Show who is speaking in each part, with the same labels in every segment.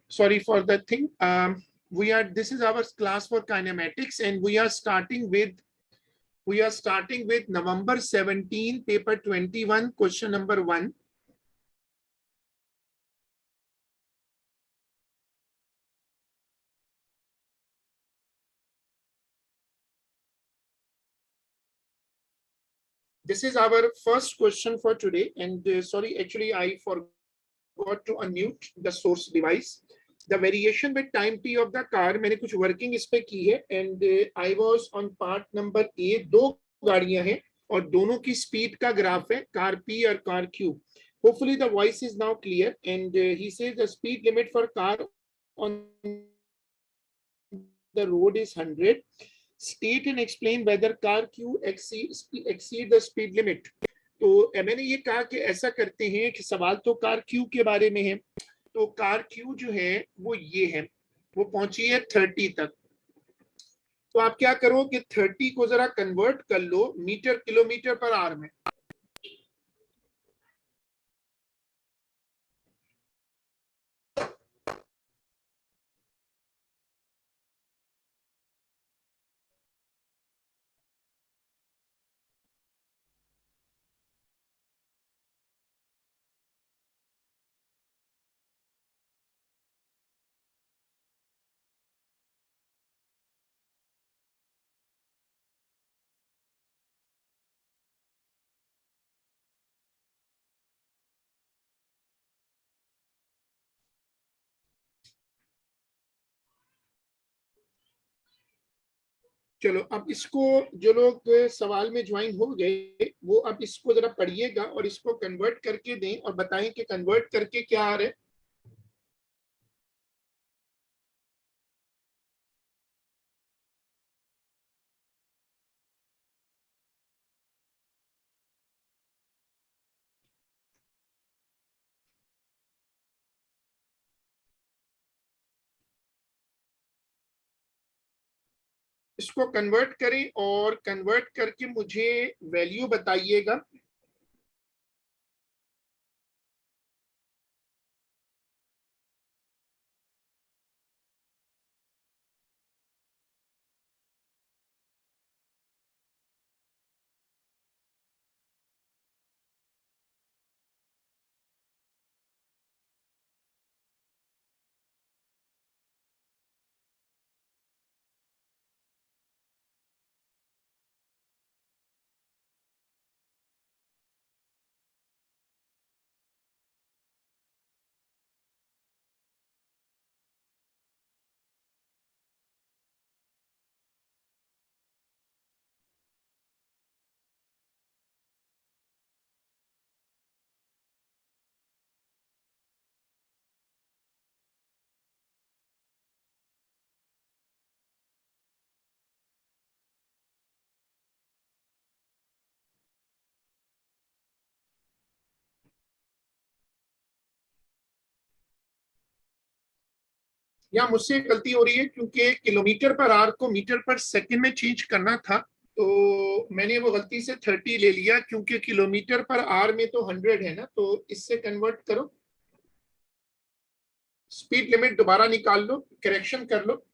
Speaker 1: Sorry for the thing. This is our class for kinematics, and we are starting with November 17, paper 21, question number 1. This is our first question for today, and sorry, actually I forgot to unmute the source device. The variation with time t of the car, मैंने कुछ working इस पे की है, and I was on part number A. 2 गाड़ियां हैं और दोनों की स्पीड का ग्राफ है, कार P और car Q. Hopefully the voice is now clear, and he says the speed limit for car on the road is 100. State and explain whether car Q exceed the speed limit. तो मैंने ये कहा कि ऐसा करते हैं कि सवाल तो कार Q के बारे में है, तो कार Q जो है वो ये है, वो पहुंची है 30 तक. तो आप क्या करो कि 30 को जरा कन्वर्ट कर लो मीटर किलोमीटर पर आवर में. चलो अब इसको जो लोग सवाल में ज्वाइन हो गए वो अब इसको जरा पढ़िएगा और इसको कन्वर्ट करके दें और बताएं कि कन्वर्ट करके क्या आ रहा है. इसको कन्वर्ट करें और कन्वर्ट करके मुझे वैल्यू बताइएगा. या मुझसे गलती हो रही है क्योंकि किलोमीटर पर आवर को मीटर पर सेकंड में चेंज करना था, तो मैंने वो गलती से 30 ले लिया, क्योंकि किलोमीटर पर आवर में तो 100 है ना, तो इससे कन्वर्ट करो, स्पीड लिमिट दोबारा निकाल लो, करेक्शन कर लो।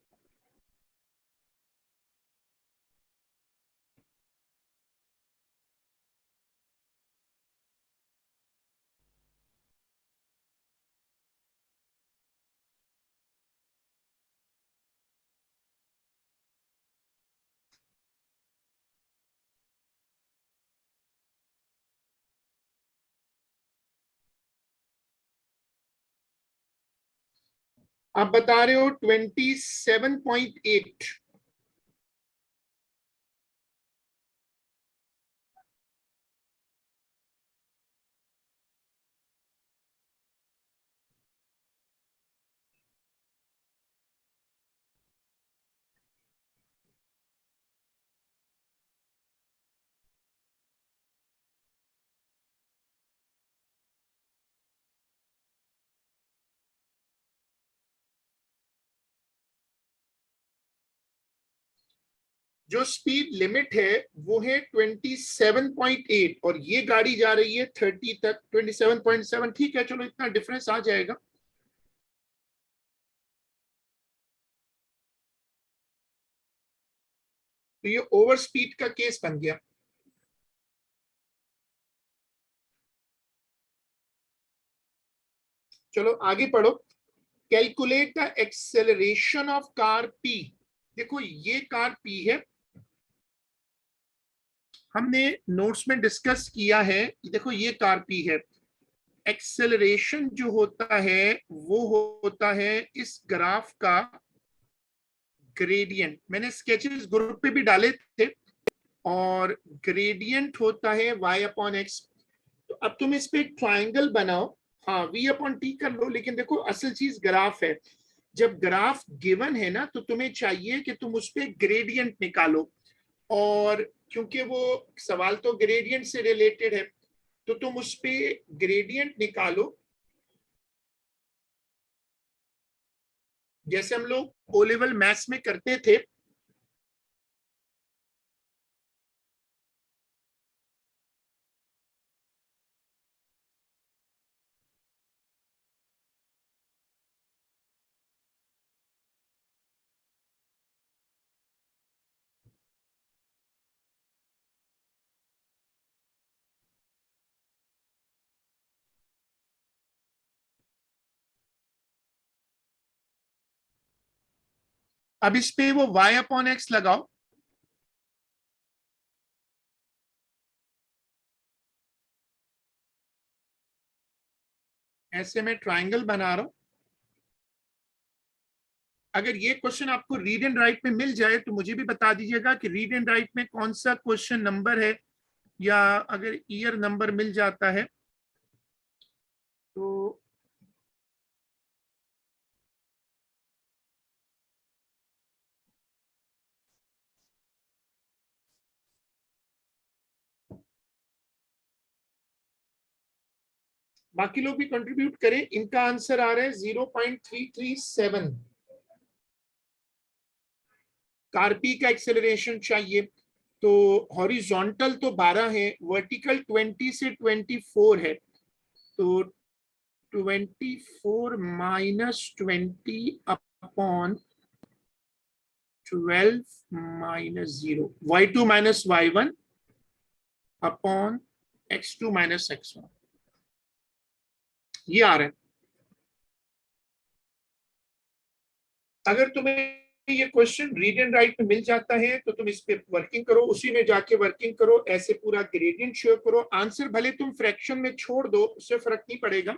Speaker 1: आप बता रहे हो 27.8। जो स्पीड लिमिट है वो है 27.8, और ये गाड़ी जा रही है 30 तक 27.7। ठीक है, चलो इतना डिफरेंस आ जाएगा। तो ये ओवर स्पीड का केस बन गया। चलो आगे पढ़ो। Calculate the acceleration of car P. देखो ये कार पी है, हमने नोट्स में डिस्कस किया है। देखो ये कार पी है, एक्सेलरेशन जो होता है वो होता है इस ग्राफ का ग्रेडियंट। मैंने स्केचेस ग्रुप पे भी डाले थे, और ग्रेडियंट होता है y अपॉन एक्स। तो अब तुम इस पे एक ट्राइंगल बनाओ। हाँ, v अपॉन टी कर लो, लेकिन देखो असल चीज ग्राफ है। जब ग्राफ गिवन है ना, तो तुम्हें चाहिए कि तुम उस पे ग्रेडियंट निकालो, और क्योंकि वो सवाल तो ग्रेडियंट से रिलेटेड है, तो तुम उस पे ग्रेडियंट निकालो, जैसे हम लोग ओ लेवल मैथ्स में करते थे। अब इस पे वो y अपॉन एक्स लगाओ। ऐसे मैं ट्राइंगल बना रहा हूं। अगर ये क्वेश्चन आपको रीड एंड राइट में मिल जाए तो मुझे भी बता दीजिएगा कि रीड एंड राइट में कौन सा क्वेश्चन नंबर है, या अगर ईयर नंबर मिल जाता है तो। बाकी लोग भी कंट्रीब्यूट करें। इनका आंसर आ रहा है 0.337। कार्पी का एक्सेलरेशन चाहिए। तो हॉरिजॉन्टल तो 12 है, वर्टिकल 20 से 24 है, तो 24 minus 20 upon 12 minus 0, y2 minus y1 upon x2 minus x1, ये आ रहा है। अगर तुम्हें ये क्वेश्चन रीड एंड राइट में मिल जाता है तो तुम इस पे वर्किंग करो, उसी में जाके वर्किंग करो, ऐसे पूरा ग्रेडियंट शो करो। आंसर भले तुम फ्रैक्शन में छोड़ दो, उससे फर्क नहीं पड़ेगा।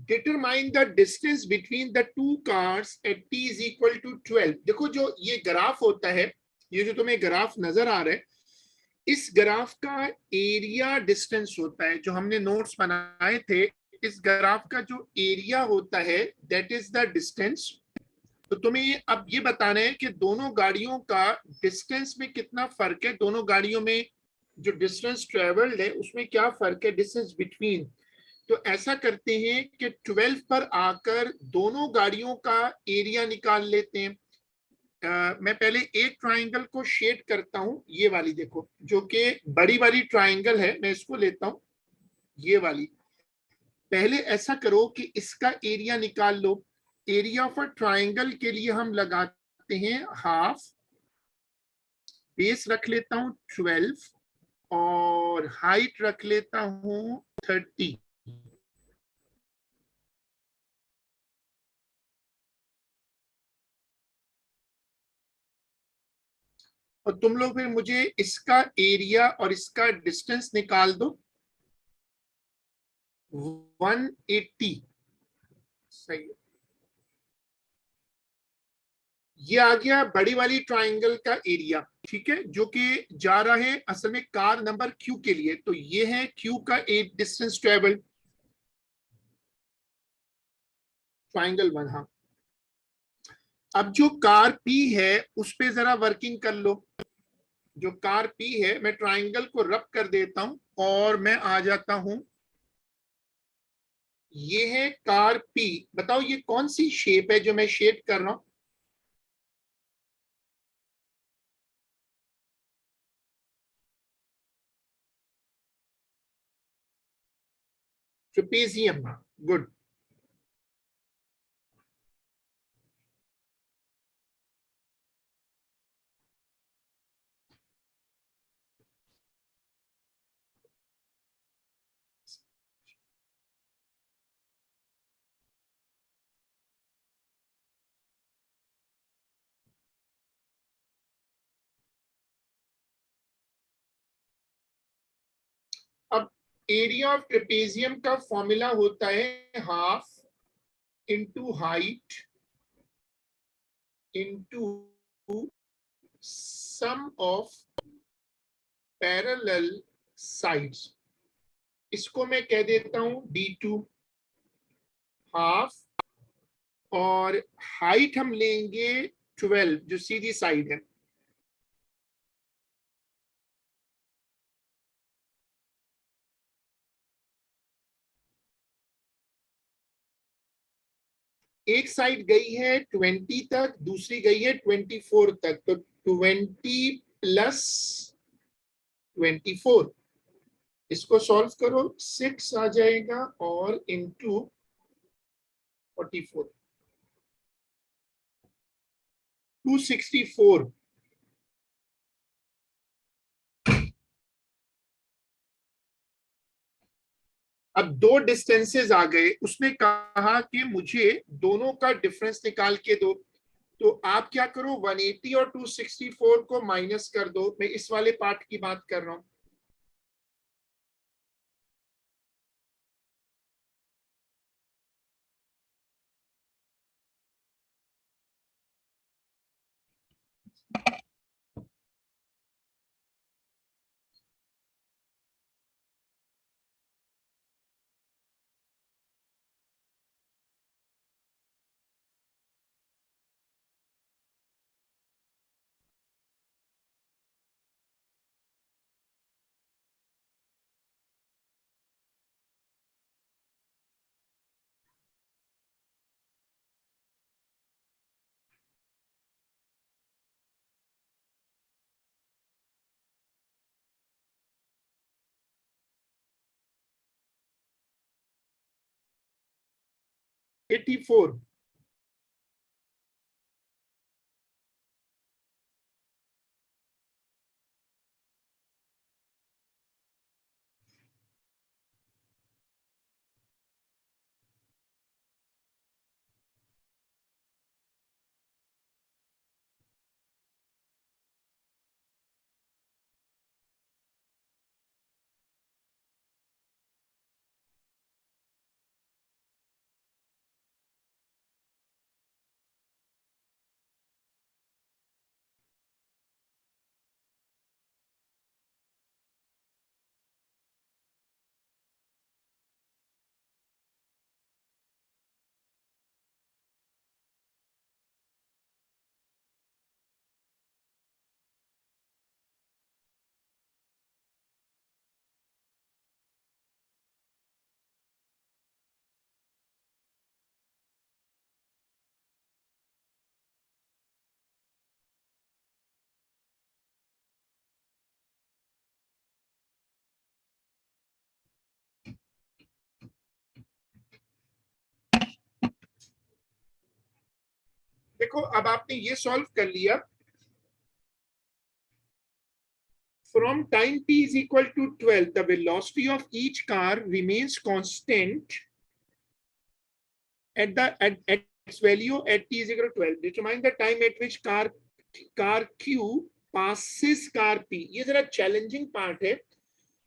Speaker 1: Determine the distance between the two cars at t is equal to 12। देखो जो ये ग्राफ होता है, ये जो तुम्हें ग्राफ नजर आ रहा है, इस ग्राफ का एरिया डिस्टेंस होता है। जो हमने नोट्स बनाए थे, इस ग्राफ का जो एरिया होता है दैट इज द डिस्टेंस। तो तुम्हें अब ये बताना है कि दोनों गाड़ियों का डिस्टेंस में कितना फर्क है, दोनों गाड़ियों में जो डिस्टेंस ट्रेवल्ड है उसमें क्या फर्क है, डिस्टेंस बिटवीन। तो ऐसा करते हैं कि 12 पर आकर दोनों गाड़ियों का एरिया निकाल लेते हैं। मैं पहले एक ट्राइंगल को शेड करता हूं, ये वाली देखो जो कि बड़ी वाली ट्राइंगल है, मैं इसको लेता हूं, ये वाली। पहले ऐसा करो कि इसका एरिया निकाल लो। एरिया ऑफ अ ट्राइंगल के लिए हम लगाते हैं हाफ, बेस रख लेता हूं 12 और हाइट रख लेता हूं 30। और तुम लोग फिर मुझे इसका एरिया और इसका डिस्टेंस निकाल दो। 180 सही है। ये आ गया बड़ी वाली ट्राइंगल का एरिया, ठीक है, जो कि जा रहा है असल में कार नंबर क्यू के लिए। तो ये है क्यू का एक डिस्टेंस ट्रेवल, ट्राइंगल 1। हाँ, अब जो कार पी है उस पे जरा वर्किंग कर लो। जो कार पी है, मैं ट्राइंगल को रब कर देता हूं और मैं आ जाता हूं, ये है कार पी। बताओ ये कौन सी शेप है जो मैं शेड कर रहा हूं। Trapezium, good. अब एरिया ऑफ ट्रेपेजियम का फॉर्मूला होता है half into height into sum of parallel sides. इसको मैं कह देता हूं D2 हाफ, और हाइट हम लेंगे 12 जो सीधी साइड है। एक साइड गई है 20 तक, दूसरी गई है 24 तक, तो 20 प्लस 24, इसको सॉल्व करो 6 आ जाएगा और इंटू 44, 264। अब दो डिस्टेंसेस आ गए, उसने कहा कि मुझे दोनों का डिफरेंस निकाल के दो। तो आप क्या करो, 180 और 264 को माइनस कर दो। मैं इस वाले पार्ट की बात कर रहा हूं। Eighty four. देखो अब आपने ये सॉल्व कर लिया, from time t is equal to 12 the velocity of each car remains constant at its value at t is equal to 12. Determine the time at which car q passes car p. ये जरा challenging part है।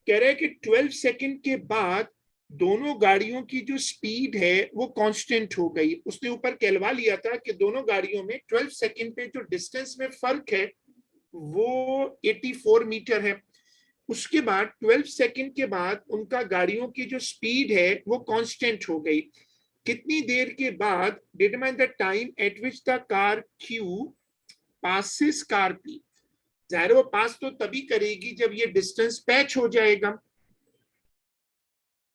Speaker 1: कह रहे हैं कि 12 second के बाद दोनों गाड़ियों की जो स्पीड है वो कांस्टेंट हो गई। उसने ऊपर कहलवा लिया था कि दोनों गाड़ियों में 12 सेकंड पे जो डिस्टेंस में फर्क है वो 84 मीटर है। उसके बाद 12 सेकंड के बाद उनका गाड़ियों की जो स्पीड है वो कांस्टेंट हो गई। कितनी देर के बाद, determine the time eight which the car Q passes car P. जाहिर वो पास तो तभी करेगी जब ये डिस्टेंस पैच हो जाएगा।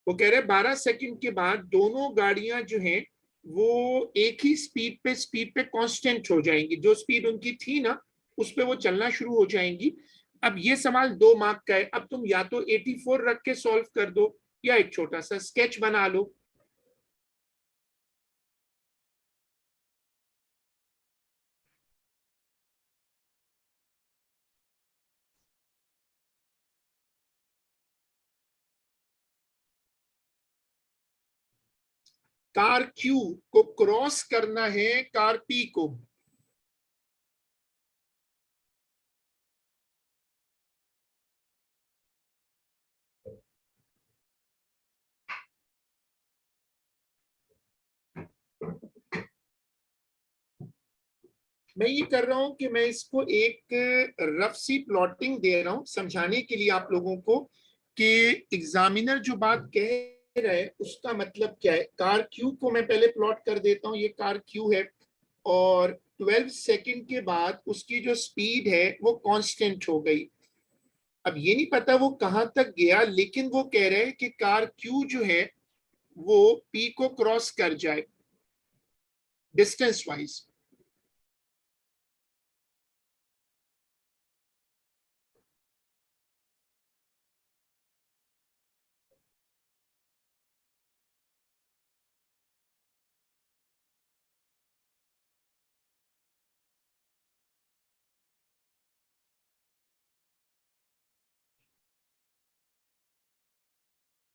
Speaker 1: वो कह रहे 12 सेकंड के बाद दोनों गाड़ियां जो हैं वो एक ही स्पीड पे कांस्टेंट हो जाएंगी। जो स्पीड उनकी थी ना उस पे वो चलना शुरू हो जाएंगी। अब ये सवाल 2 मार्क का है। अब तुम या तो 84 रख के सॉल्व कर दो या एक छोटा सा स्केच बना लो। कार क्यू को क्रॉस करना है कार पी को। मैं ये कर रहा हूं कि मैं इसको एक रफ सी प्लॉटिंग दे रहा हूं समझाने के लिए आप लोगों को कि एग्जामिनर जो बात कह रहा है उसका मतलब क्या है। कार क्यू को मैं पहले प्लॉट कर देता हूं। ये कार क्यू है और 12 सेकंड के बाद उसकी जो स्पीड है वो कांस्टेंट हो गई। अब ये नहीं पता वो कहां तक गया, लेकिन वो कह रहे हैं कि कार क्यू जो है वो पी को क्रॉस कर जाए डिस्टेंस वाइज।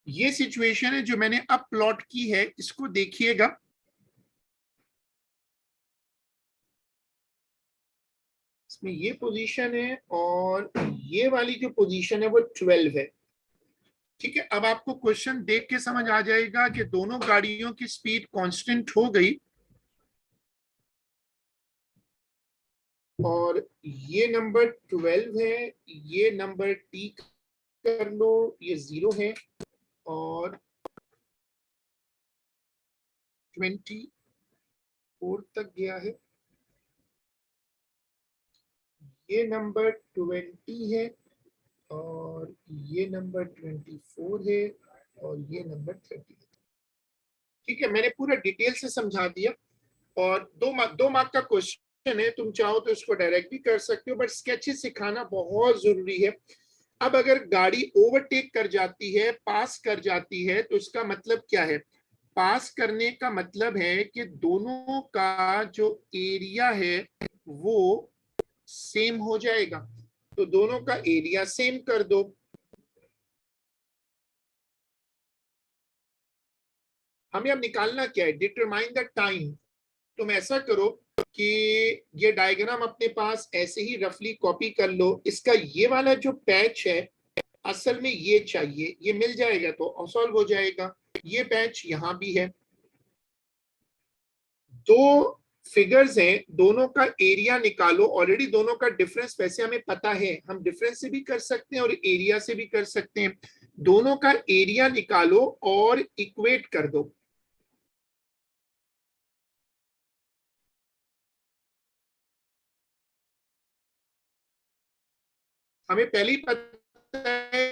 Speaker 1: ये सिचुएशन है जो मैंने अब प्लॉट की है, इसको देखिएगा। इसमें ये पोजीशन है और ये वाली जो पोजीशन है वो 12 है। ठीक है, अब आपको क्वेश्चन देख के समझ आ जाएगा कि दोनों गाड़ियों की स्पीड कांस्टेंट हो गई और ये नंबर 12 है, ये नंबर टी कर लो, ये 0 है और 24 तक गया है। ये नंबर 20 है और ये नंबर 24 है और ये नंबर 30 है। ठीक है, मैंने पूरा डिटेल से समझा दिया और 2 मार्क का क्वेश्चन है। तुम चाहो तो इसको डायरेक्ट भी कर सकते हो, बट स्केचेस सिखाना बहुत जरूरी है। अब अगर गाड़ी ओवरटेक कर जाती है, पास कर जाती है, तो इसका मतलब क्या है। पास करने का मतलब है कि दोनों का जो एरिया है वो सेम हो जाएगा। तो दोनों का एरिया सेम कर दो। हमें अब निकालना क्या है, डिटरमाइन द टाइम। तुम ऐसा करो कि ये डायग्राम अपने पास ऐसे ही रफली कॉपी कर लो। इसका ये वाला जो पैच है असल में ये चाहिए, ये मिल जाएगा तो सॉल्व हो जाएगा। ये पैच यहां भी है। दो फिगर्स हैं, दोनों का एरिया निकालो। ऑलरेडी दोनों का डिफरेंस वैसे हमें पता है, हम डिफरेंस से भी कर सकते हैं और एरिया से भी कर सकते हैं। दोनों का एरिया निकालो और इक्वेट कर दो। हमें पहले ही पता है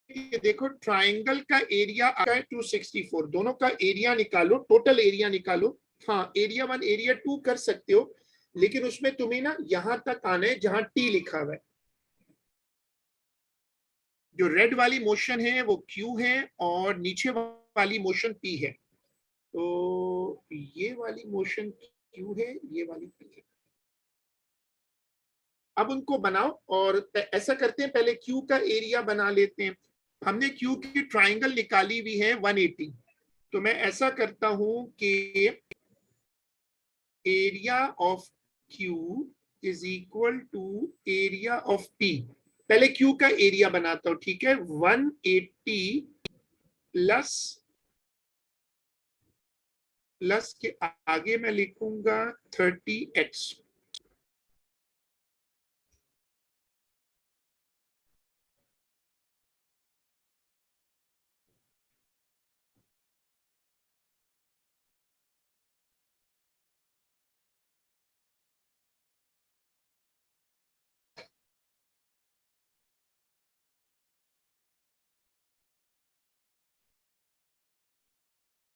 Speaker 1: कि देखो ट्राइंगल का एरिया आता है 264। दोनों का एरिया निकालो, टोटल एरिया निकालो। हाँ, एरिया 1 एरिया 2 कर सकते हो, लेकिन उसमें तुम्हें ना यहां तक आना है जहां टी लिखा हुआ है। जो रेड वाली मोशन है वो क्यू है और नीचे वाली मोशन पी है। तो ये वाली मोशन क्यू है, ये वाली पी है। अब उनको बनाओ और ऐसा करते हैं, पहले क्यू का एरिया बना लेते हैं। हमने क्यू की ट्राइंगल निकाली हुई है 180। तो मैं ऐसा करता हूं कि area of Q is equal to area of P. पहले क्यू का एरिया बनाता हूं, ठीक है। 180 प्लस प्लस के आगे मैं लिखूंगा 30x।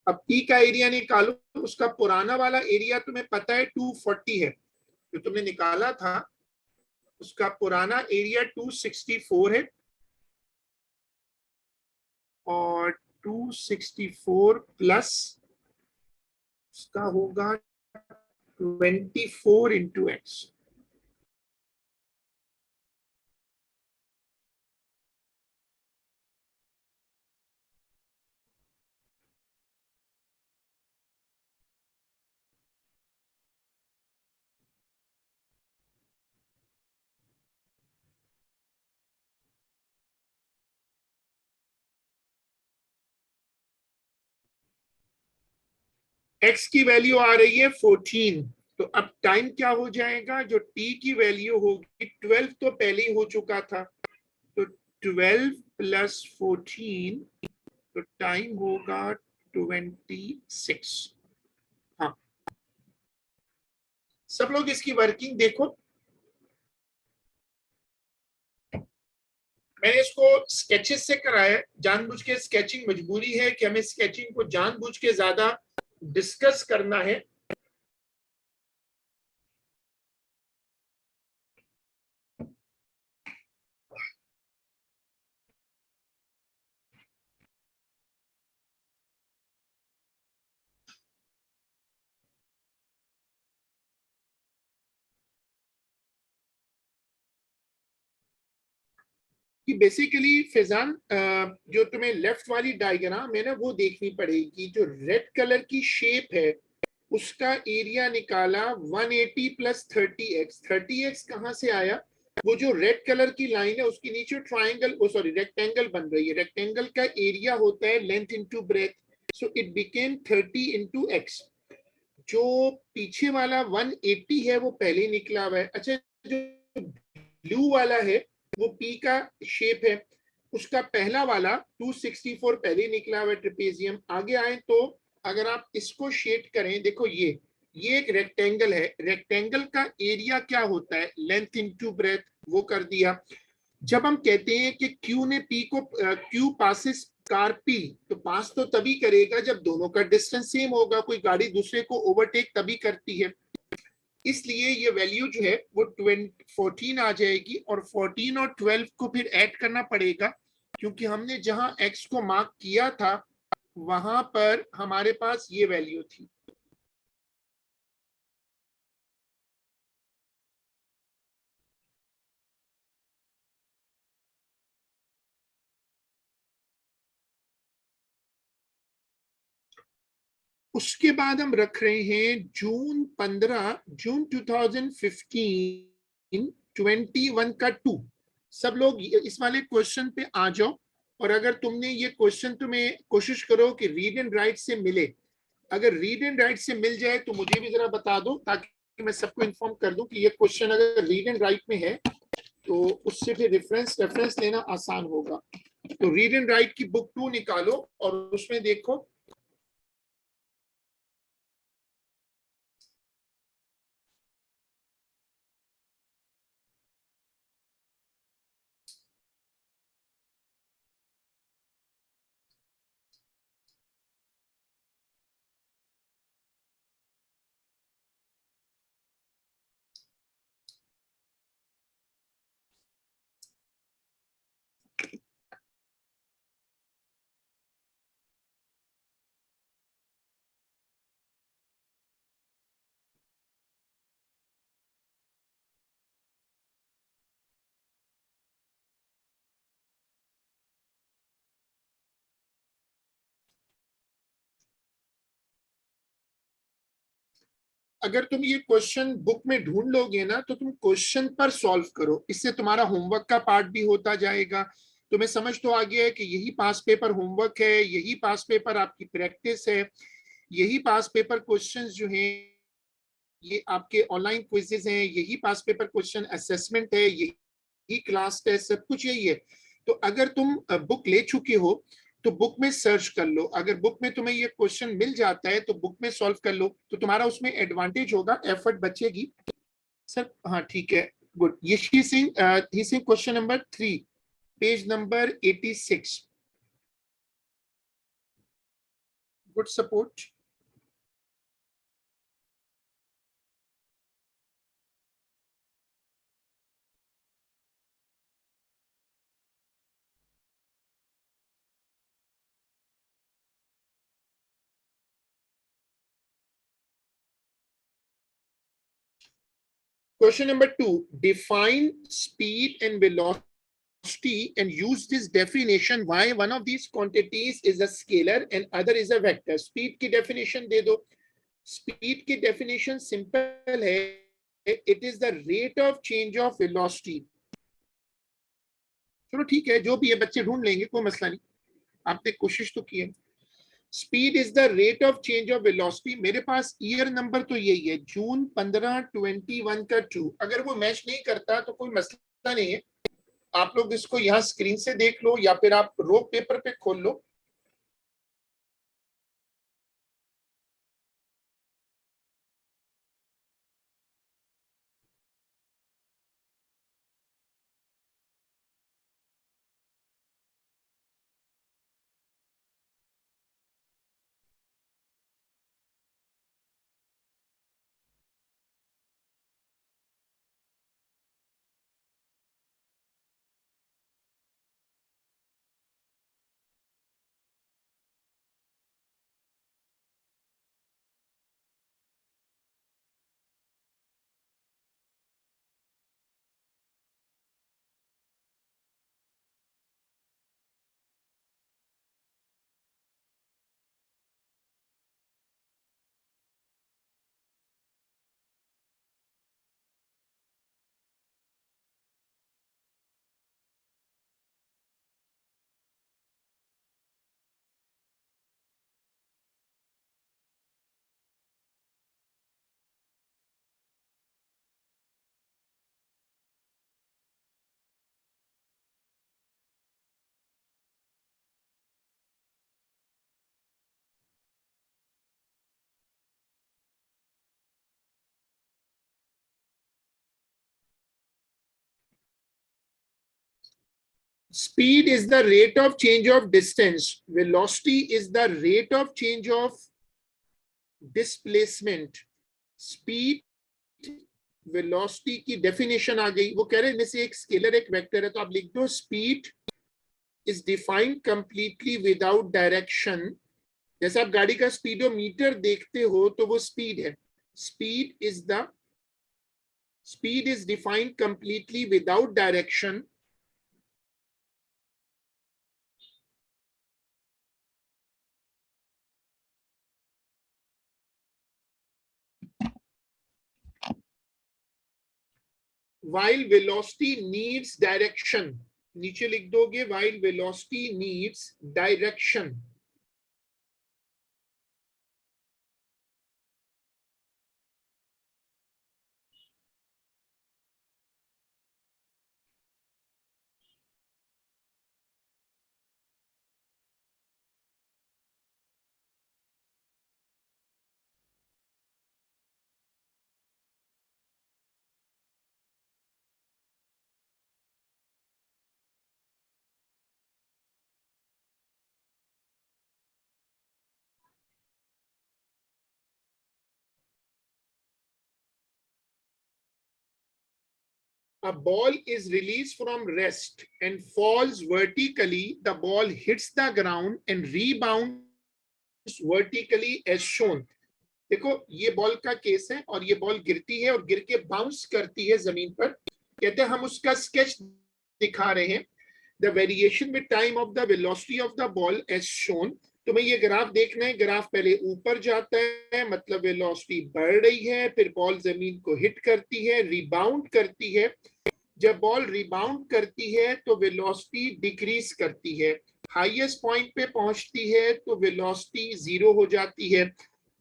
Speaker 1: अब पी का एरिया निकालो। उसका पुराना वाला एरिया तुम्हें पता है 240 है, जो तुमने निकाला था। उसका पुराना एरिया 264 है, और 264 प्लस उसका होगा 24 × x। x की वैल्यू आ रही है 14। तो अब टाइम क्या हो जाएगा, जो t की वैल्यू होगी 12 तो पहले ही हो चुका था, तो 12 प्लस 14, तो टाइम होगा 26। हाँ, सब लोग इसकी वर्किंग देखो। मैंने इसको स्केचेस से कराया, जानबूझ के। स्केचिंग मजबूरी है कि हमें स्केचिंग को जानबूझ के ज्यादा डिस्कस करना है। कि बेसिकली फैजान, जो तुम्हें लेफ्ट वाली डायग्राम है ना, वो देखनी पड़ेगी। जो रेड कलर की शेप है उसका एरिया निकाला 180 प्लस 30x। 30x कहाँ से आया, वो जो रेड कलर की लाइन है उसके नीचे ट्राइंगल, ओ सॉरी रेक्टेंगल बन रही है। रेक्टेंगल का एरिया होता है length into breadth, so it became 30 × x। जो पीछे वाला 180 है वो पहले निकला हुआ है। अच्छा, जो ब्लू वाला है वो पी का शेप है, उसका पहला वाला 264 पहले निकला हुआ है, ट्रेपेजियम। आगे आए तो अगर आप इसको शेड करें, देखो ये एक रेक्टेंगल है। रेक्टेंगल का एरिया क्या होता है, लेंथ इनटू ब्रेथ, वो कर दिया। जब हम कहते हैं कि क्यू ने पी को, क्यू पासिस कार पी, तो पास तो तभी करेगा जब दोनों का डिस्टेंस सेम होगा। कोई गाड़ी दूसरे को ओवरटेक तभी करती है। इसलिए ये वैल्यू जो है वो 14 आ जाएगी, और 14 और 12 को फिर ऐड करना पड़ेगा, क्योंकि हमने जहां x को मार्क किया था वहां पर हमारे पास ये वैल्यू थी। उसके बाद हम रख रहे हैं जून 15, जून 2015, 21 का 2। सब लोग इस वाले क्वेश्चन पे आ जाओ। और अगर तुमने ये क्वेश्चन, तुम्हें कोशिश करो कि रीड एंड राइट से मिले। अगर रीड एंड राइट से मिल जाए तो मुझे भी जरा बता दो, ताकि मैं सबको इन्फॉर्म कर दूं कि ये क्वेश्चन अगर रीड एंड राइट में है तो उससे फिर रेफरेंस लेना आसान होगा। तो रीड एंड राइट की बुक 2 निकालो और उसमें देखो अगर तुम ये क्वेश्चन बुक में ढूंढ लोगे ना तो तुम क्वेश्चन पर सॉल्व करो, इससे तुम्हारा होमवर्क का पार्ट भी होता जाएगा। तुम्हें समझ तो आ गया है कि यही पास पेपर होमवर्क है, यही पास पेपर आपकी प्रैक्टिस है, यही पास पेपर क्वेश्चंस जो हैं ये आपके ऑनलाइन क्विजेज हैं, यही पास पेपर क्वेश्चन असेसमेंट है, यही क्लास टेस्ट, सब कुछ यही है। तो अगर तुम बुक ले चुके हो तो बुक में सर्च कर लो, अगर बुक में तुम्हें ये क्वेश्चन मिल जाता है तो बुक में सॉल्व कर लो, तो तुम्हारा उसमें एडवांटेज होगा, एफर्ट बचेगी। सर हाँ ठीक है, गुड। यशी सिंह, ही Singh question number 3, page number 86। Good support. Question number 2. Define speed and velocity and use this definition why one of these quantities is a scalar and other is a vector. Speed की definition दे दो। Speed की definition simple है, it is the rate of change of velocity. चलो ठीक है, जो भी है बच्चे ढूंढ लेंगे, कोई मसला नहीं, आपने कोशिश तो की है। Speed is the rate of change of velocity. मेरे पास ईयर नंबर तो यही है, जून 15/21 का 2। अगर वो मैच नहीं करता तो कोई मसला नहीं है, आप लोग इसको यहाँ स्क्रीन से देख लो या फिर आप रो पेपर पे खोल लो। Speed is the rate of change of distance. Velocity is the rate of change of displacement. Speed velocity की डेफिनेशन आ गई। वो कह रहे हैं इनमें से एक स्केलर एक वेक्टर है, तो आप लिख दो speed is defined completely without direction. जैसे आप गाड़ी का स्पीडोमीटर देखते हो तो वो स्पीड है। Speed is defined completely without direction. while velocity needs direction, नीचे लिख दोगे while velocity needs direction। A ball is released from rest and falls vertically. The ball hits the ground and rebounds vertically as shown. देखो ये ball का case है और ये ball गिरती है और गिर के बाउंस करती है जमीन पर। कहते हैं हम उसका स्केच दिखा रहे हैं। The variation with time of the velocity of the ball as shown. तुम्हें ये ग्राफ देखना है, ग्राफ पहले ऊपर जाता है मतलब वेलोसिटी बढ़ रही है, फिर बॉल जमीन को हिट करती है, रिबाउंड करती है। जब बॉल रिबाउंड करती है तो वेलोसिटी डिक्रीज करती है, हाईएस्ट पॉइंट पे पहुंचती है तो वेलोसिटी 0 हो जाती है।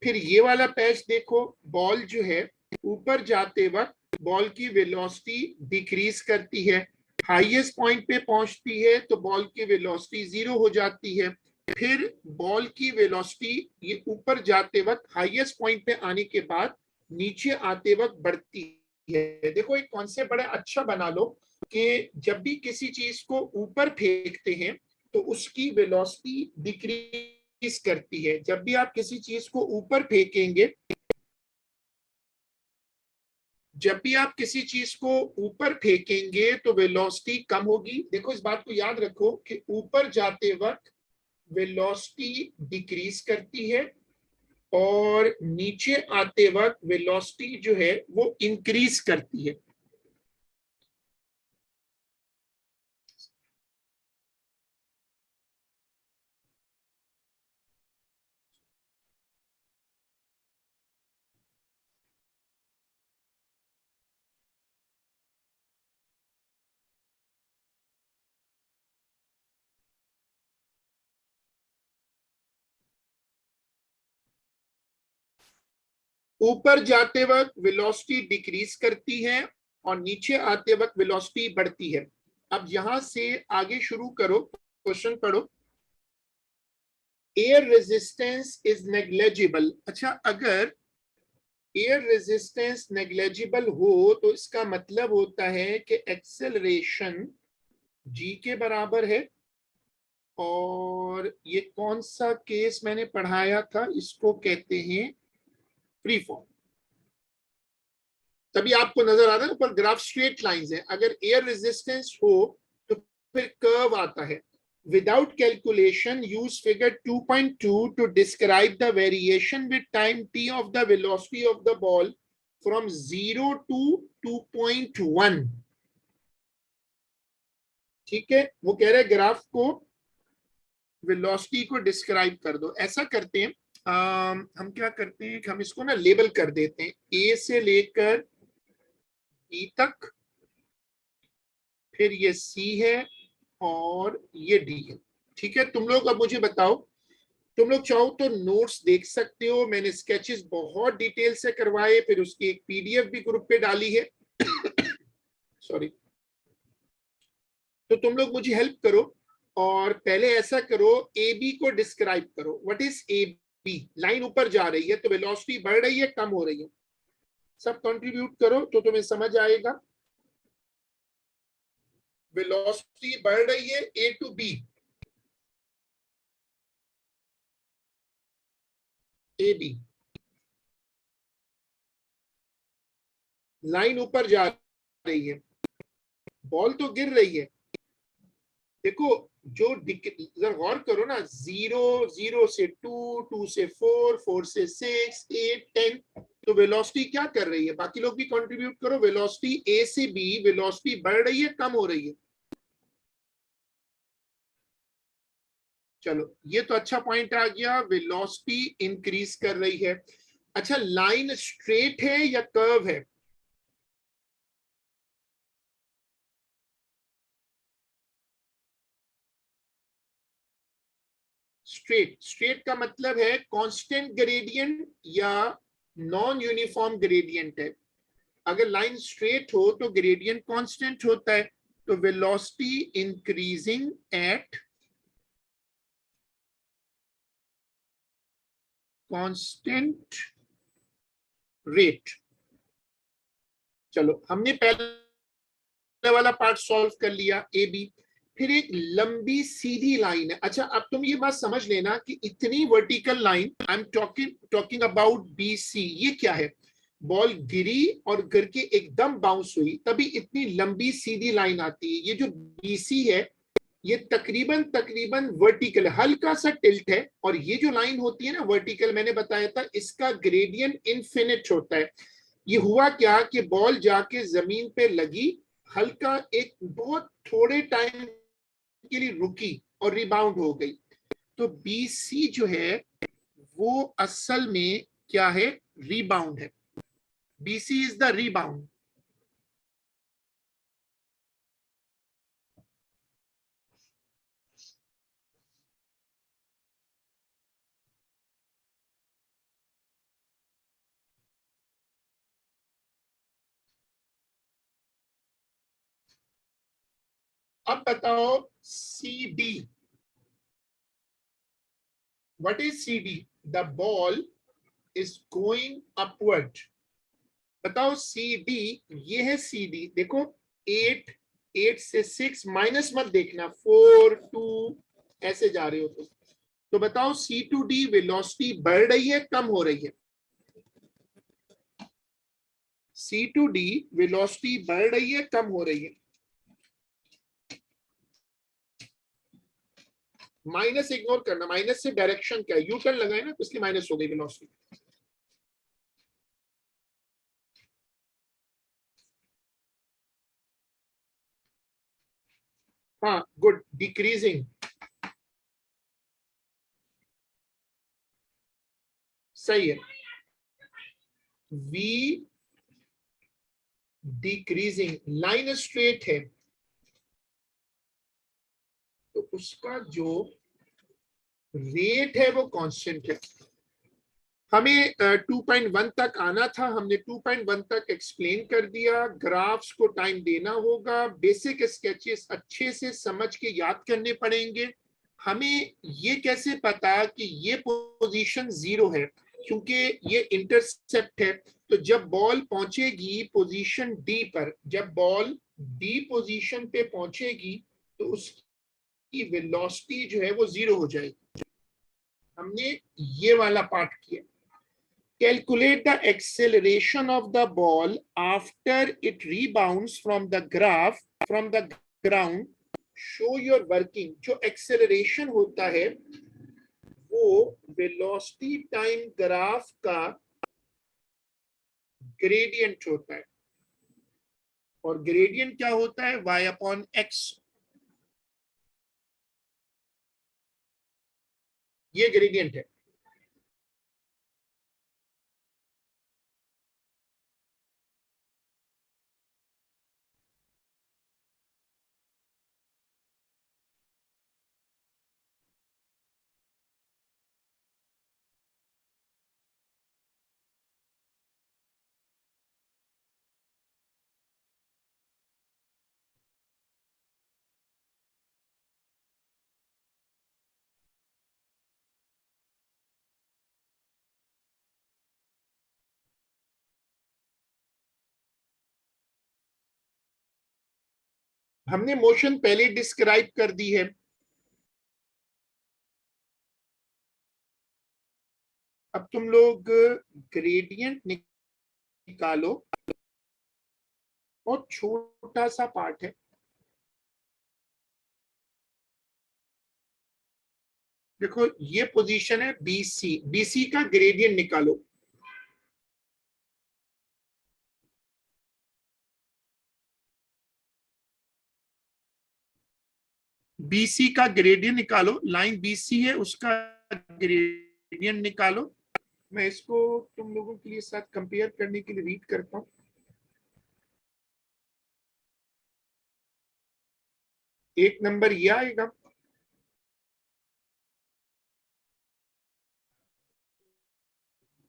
Speaker 1: फिर ये वाला पैच देखो, बॉल जो है ऊपर जाते वक्त बॉल की वेलोसिटी डिक्रीज करती है, हाईएस्ट पॉइंट पे पहुंचती है तो बॉल की वेलोसिटी 0 हो जाती है। फिर बॉल की वेलोसिटी ये ऊपर जाते वक्त हाईएस्ट पॉइंट पे आने के बाद नीचे आते वक्त बढ़ती है। देखो एक कॉन्सेप्ट बड़ा अच्छा बना लो कि जब भी किसी चीज को ऊपर फेंकते हैं तो उसकी वेलोसिटी डिक्रीज करती है। जब भी आप किसी चीज को ऊपर फेंकेंगे, जब भी आप किसी चीज को ऊपर फेंकेंगे तो वेलोसिटी कम होगी। देखो इस बात को याद रखो कि ऊपर जाते वक्त वेलोसिटी डिक्रीज करती है और नीचे आते वक्त वेलोसिटी जो है वो इंक्रीज करती है। ऊपर जाते वक्त वेलोसिटी डिक्रीज करती है और नीचे आते वक्त वेलोसिटी बढ़ती है। अब यहां से आगे शुरू करो, क्वेश्चन पढ़ो। Air resistance is negligible. अच्छा, अगर एयर रेजिस्टेंस नेग्लेजिबल हो तो इसका मतलब होता है कि एक्सेलरेशन जी के बराबर है। और ये कौन सा केस मैंने पढ़ाया था, इसको कहते हैं फ्री फॉल। तभी आपको नजर आता है ऊपर ग्राफ स्ट्रेट लाइंस है। अगर एयर रेजिस्टेंस हो तो फिर कर्व आता है। Without calculation use figure 2.2 to describe the variation with time t of the velocity of the ball from 0 to 2.1। ठीक है, वो कह रहे ग्राफ को वेलोसिटी को डिस्क्राइब कर दो। ऐसा करते हैं, हम क्या करते हैं कि हम इसको ना लेबल कर देते हैं, ए से लेकर ई तक, फिर ये सी है और ये डी है। ठीक है, तुम लोग अब मुझे बताओ, तुम लोग चाहो तो नोट्स देख सकते हो, मैंने स्केचेस बहुत डिटेल से करवाए, फिर उसकी एक पीडीएफ भी ग्रुप पे डाली है। सॉरी। तो तुम लोग मुझे हेल्प करो और पहले ऐसा करो, ए बी को डिस्क्राइब करो। What is A B? Line ऊपर जा रही है तो वेलोसिटी बढ़ रही है कम हो रही है? सब कंट्रीब्यूट करो तो तुम्हें समझ आएगा। वेलोसिटी बढ़ रही है A to B, A B, line ऊपर जा रही है, बॉल तो गिर रही है। देखो जो जरा गौर करो ना, 0 से 2, 2 से 4, 4 से 6, 8, 10, तो वेलोसिटी क्या कर रही है? बाकी लोग भी कंट्रीब्यूट करो। वेलोसिटी ए से बी, वेलोसिटी बढ़ रही है कम हो रही है? चलो ये तो अच्छा पॉइंट आ गया, वेलोसिटी इंक्रीज कर रही है। अच्छा, लाइन स्ट्रेट है या कर्व है? स्ट्रेट। स्ट्रेट का मतलब है कांस्टेंट ग्रेडियंट या नॉन यूनिफॉर्म ग्रेडियंट है। अगर लाइन स्ट्रेट हो तो ग्रेडियंट कांस्टेंट होता है, तो velocity increasing at constant rate. चलो हमने पहले वाला पार्ट सॉल्व कर लिया, ए बी। फिर एक लंबी सीधी लाइन है। अच्छा, अब तुम ये बात समझ लेना कि इतनी vertical line, I am talking about B C, ये क्या है? बॉल गिरी और गिर के एकदम बाउंस हुई, तभी इतनी लंबी सीधी लाइन आती है। ये जो बीसी है ये तकरीबन तकरीबन वर्टिकल, हल्का सा टिल्ट है। और ये जो लाइन होती है ना वर्टिकल, मैंने बताया था इसका ग्रेडियंट इनफिनिट होता है। ये हुआ क्या कि बॉल जाके जमीन पे लगी, हल्का एक बहुत थोड़े टाइम के लिए रुकी और रिबाउंड हो गई। तो BC जो है वो असल में क्या है, रीबाउंड है। BC is the rebound. अब बताओ CD, what is CD? The ball is going upward. बताओ CD, ये है CD, देखो 8, 8 से 6 माइनस मत देखना, 4 2 ऐसे जा रहे हो तो बताओ C to D वेलोसिटी बढ़ रही है कम हो रही है? C to D वेलोसिटी बढ़ रही है कम हो रही है? माइनस इग्नोर करना, माइनस से डायरेक्शन क्या है, यू टर्न लगाए ना, इसलिए माइनस हो गई वेलोसिटी। हाँ गुड, डिक्रीजिंग, सही है। V डिक्रीजिंग, लाइन स्ट्रेट है तो उसका जो रेट है वो कांस्टेंट है। हमें 2.1 तक आना था, हमने 2.1 तक एक्सप्लेन कर दिया। ग्राफ्स को टाइम देना होगा, बेसिक स्केचेस अच्छे से समझ के याद करने पड़ेंगे। हमें ये कैसे पता कि ये पोजीशन 0 है, क्योंकि ये इंटरसेप्ट है। तो जब बॉल पहुंचेगी पोजीशन डी पर, जब बॉल डी पोजीशन पे पहुंचेगी तो उसकी वेलोसिटी जो है वो 0 हो जाएगी। हमने ये वाला पार्ट किया। Calculate the acceleration of the ball after it rebounds from the ground. Show your working. जो acceleration होता है वो velocity time ग्राफ का ग्रेडियंट होता है, और ग्रेडियंट क्या होता है, y/x। ये ग्रेडियंट है। हमने मोशन पहले डिस्क्राइब कर दी है। अब तुम लोग ग्रेडियंट निकालो, और छोटा सा पार्ट है। देखो ये पोजीशन है BC, BC का ग्रेडियंट निकालो। BC का ग्रेडियंट निकालो, लाइन BC है उसका ग्रेडियंट निकालो। मैं इसको तुम लोगों के लिए साथ कंपेयर करने के लिए रीड करता हूं। एक नंबर ये आएगा,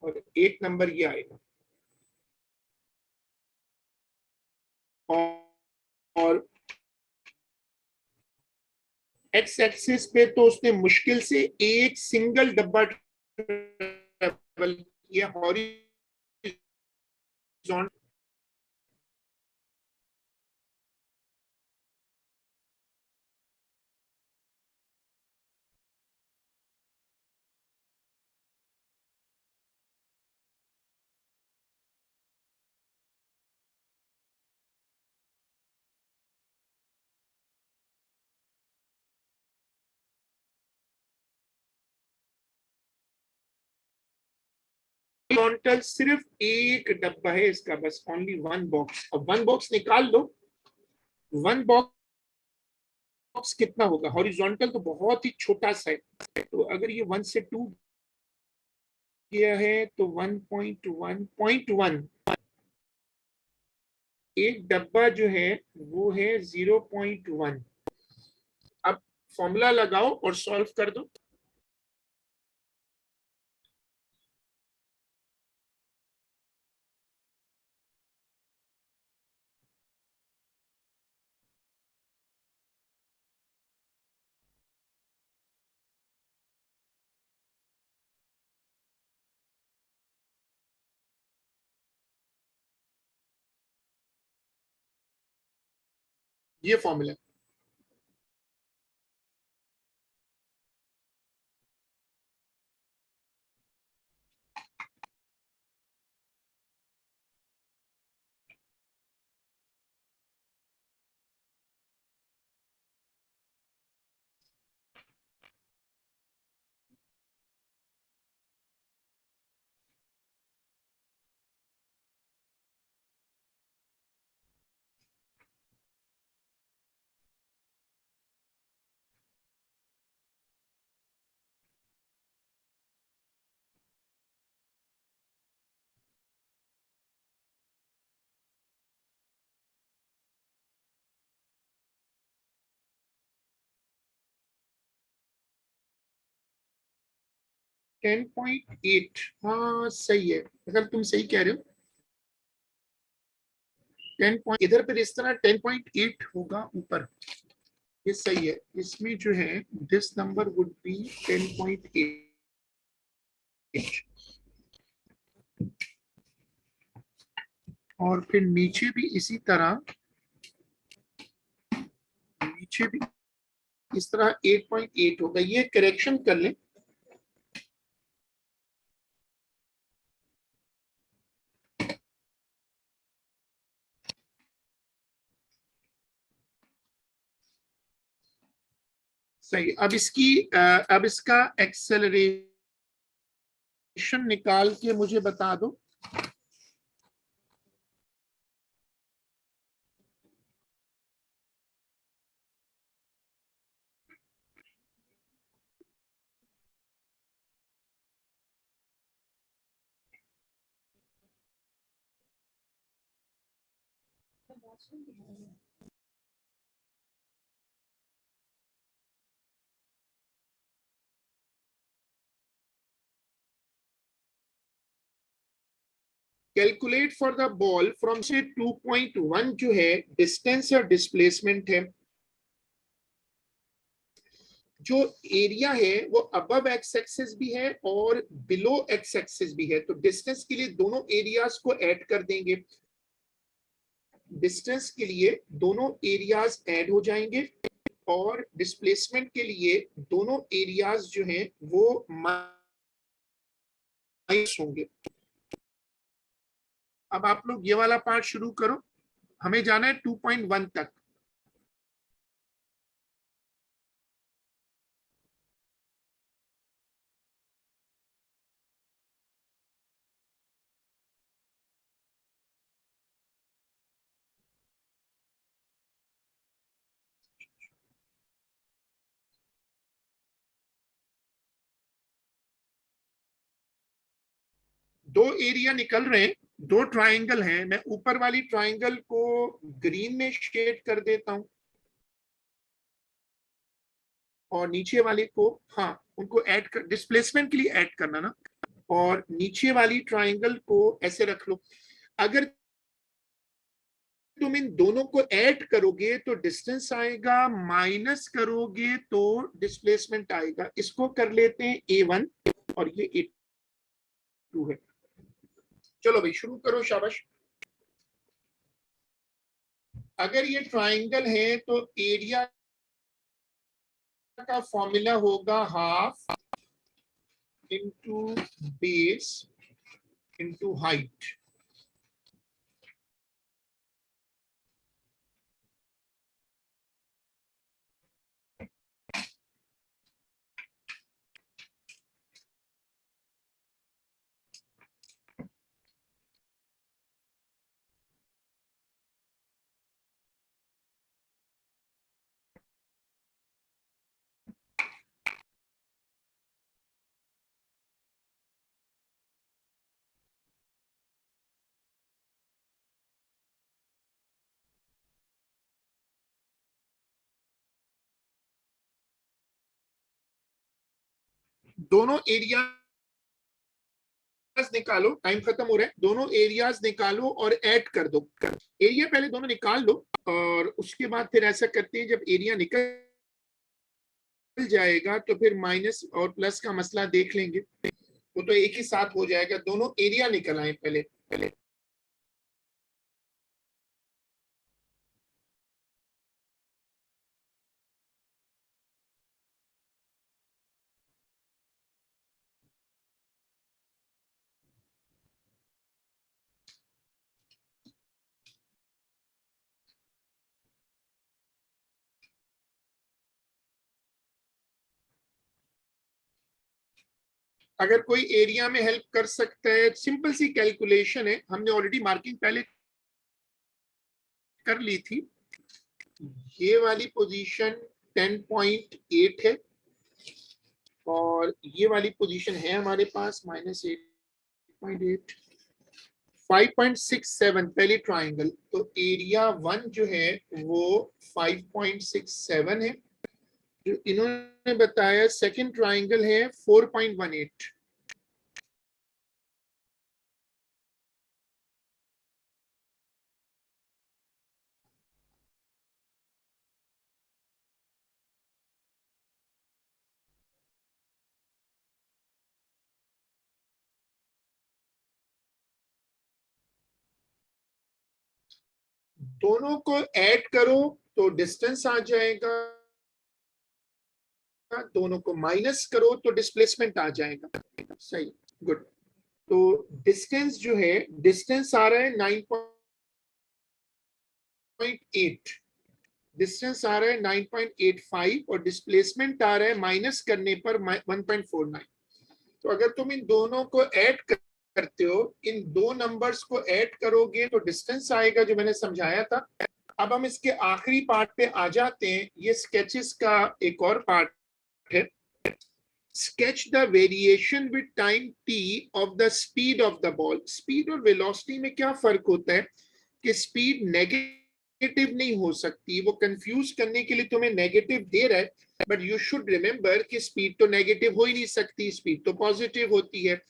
Speaker 1: और एक नंबर ये आएगा। और एक्स एक्सिस पे तो उसने मुश्किल से एक सिंगल डब्बा ट्रेवल किया हॉरिजॉन्टल। सिर्फ एक डब्बा है इसका, बस ओनली वन बॉक्स। अब वन बॉक्स निकाल लो, वन बॉक्स बॉक्स कितना होगा? हॉरिजॉन्टल तो बहुत ही छोटा सा है, तो अगर ये 1 से 2 गया है तो 1.1 एक डब्बा जो है वो है 0.1। अब फॉर्मूला लगाओ और सॉल्व कर दो। ये फॉर्मूला 10.8। हाँ सही है, अगर तुम सही कह रहे हो 10 पॉइंट इधर पर इस तरह 10.8 होगा ऊपर, ये सही है। इसमें जो है दिस नंबर वुड बी 10.8। और फिर नीचे भी इसी तरह, नीचे भी इस तरह 8.8 होगा। ये करेक्शन कर लें। सही। अब इसका एक्सेलरेशन निकाल के मुझे बता दो। Calculate for the ball from से 2.1 जो है डिस्टेंस या डिस्प्लेसमेंट है। जो एरिया है वो अबव एक्स एक्सिस भी है और बिलो एक्स एक्सिस भी है, तो डिस्टेंस के लिए दोनों एरियाज को ऐड कर देंगे। डिस्टेंस के लिए दोनों एरियाज ऐड हो जाएंगे और डिस्प्लेसमेंट के लिए दोनों एरियाज जो हैं वो माइनस होंगे। अब आप लोग ये वाला पार्ट शुरू करो, हमें जाना है 2.1 तक। दो एरिया निकल रहे हैं, दो ट्राइंगल हैं। मैं ऊपर वाली ट्राइंगल को ग्रीन में शेड कर देता हूं और नीचे वाले को, हाँ उनको ऐड कर, डिस्प्लेसमेंट के लिए ऐड करना ना। और नीचे वाली ट्राइंगल को ऐसे रख लो। अगर तुम इन दोनों को ऐड करोगे तो डिस्टेंस आएगा, माइनस करोगे तो डिस्प्लेसमेंट आएगा। इसको कर लेते हैं A1 और ये A2 है। चलो भाई शुरू करो, शाबाश। अगर ये ट्राइंगल है तो एरिया का फॉर्मूला होगा half into base into height. दोनों एरिया निकालो, टाइम खत्म हो रहा है, दोनों एरियाज निकालो और ऐड कर दो। एरिया पहले दोनों निकाल लो और उसके बाद फिर ऐसा करते हैं, जब एरिया निकल जाएगा तो फिर माइनस और प्लस का मसला देख लेंगे, वो तो एक ही साथ हो जाएगा। दोनों एरिया निकल आए पहले। अगर कोई एरिया में हेल्प कर सकता है, सिंपल सी कैलकुलेशन है, हमने ऑलरेडी मार्किंग पहले कर ली थी। ये वाली पोजीशन 10.8 है और ये वाली पोजीशन है हमारे पास -8.8, 5.67 पहले ट्राइंगल, तो एरिया 1 जो है वो 5.67 है। जो इन्होंने बताया सेकंड ट्राइंगल है 4.18। दोनों को ऐड करो तो डिस्टेंस आ जाएगा, दोनों को माइनस करो तो डिस्प्लेसमेंट आ जाएगा। सही, गुड। तो डिस्टेंस जो है, डिस्टेंस आ रहा है 9.8, डिस्टेंस आ रहा है 9.85 और डिस्प्लेसमेंट आ रहा है माइनस करने पर 1.49। तो अगर तुम इन दोनों को ऐड करते हो, इन दो नंबर्स को ऐड करोगे तो डिस्टेंस आएगा जो मैंने समझाया था। अब हम इसके आखिरी पार्ट पे आ जाते हैं, ये स्केचेस का एक और पार्ट है। Sketch the variation with time t of the speed of the ball। Speed और वेलोसिटी में क्या फर्क होता है कि स्पीड नेगेटिव नहीं हो सकती, वो कंफ्यूज करने के लिए तुम्हें नेगेटिव दे रहा है, बट यू शुड रिमेंबर कि स्पीड तो नेगेटिव हो ही नहीं सकती, स्पीड तो पॉजिटिव होती है।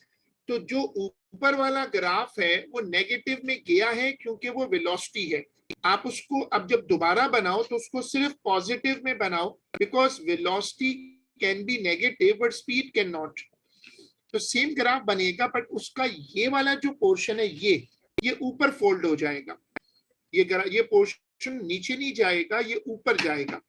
Speaker 1: तो जो ऊपर वाला ग्राफ है वो नेगेटिव में गया है क्योंकि वो वेलोसिटी है। आप उसको अब जब दोबारा बनाओ तो उसको सिर्फ पॉजिटिव में बनाओ, because velocity can be negative but speed can not. तो सेम ग्राफ बनेगा बट उसका ये वाला जो पोर्शन है ये ऊपर फोल्ड हो जाएगा, ये पोर्शन नीचे नहीं जाएगा, ये ऊपर जाएगा।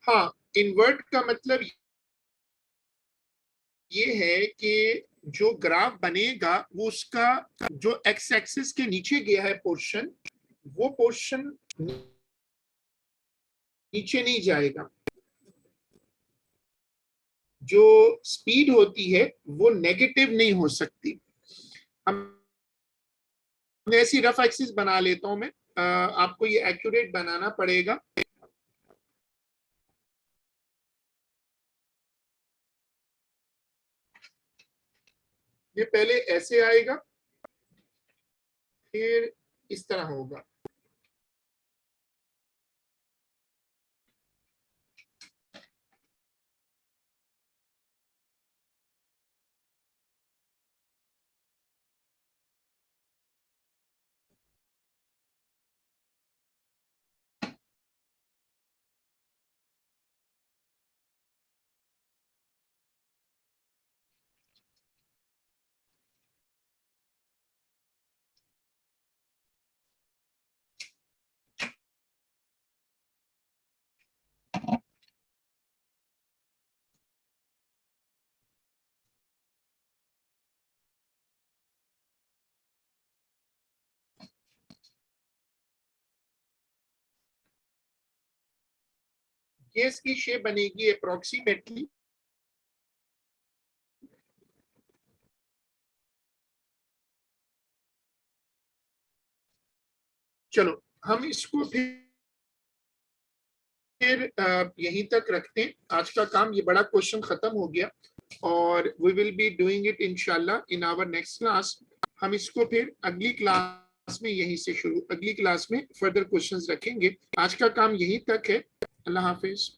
Speaker 1: हाँ, इन्वर्ट का मतलब ये है कि जो ग्राफ बनेगा वो उसका जो एक्स एक्सिस के नीचे गया है पोर्शन, वो पोर्शन नीचे नहीं जाएगा। जो स्पीड होती है वो नेगेटिव नहीं हो सकती। हम ऐसी रफ एक्सिस बना लेता हूं मैं, आपको ये एक्यूरेट बनाना पड़ेगा। ये पहले ऐसे आएगा, फिर इस तरह होगा। ये इसकी शेप बनेगी अप्रोक्सीमेटली चलो हम इसको फिर यहीं तक रखते हैं। आज का काम, ये बड़ा क्वेश्चन खत्म हो गया और we will be doing it इंशाल्लाह इन आवर नेक्स्ट क्लास। हम इसको फिर अगली क्लास में यहीं से शुरू, अगली क्लास में फर्दर क्वेश्चंस रखेंगे। आज का काम यहीं तक है। अल्लाह हाफिज।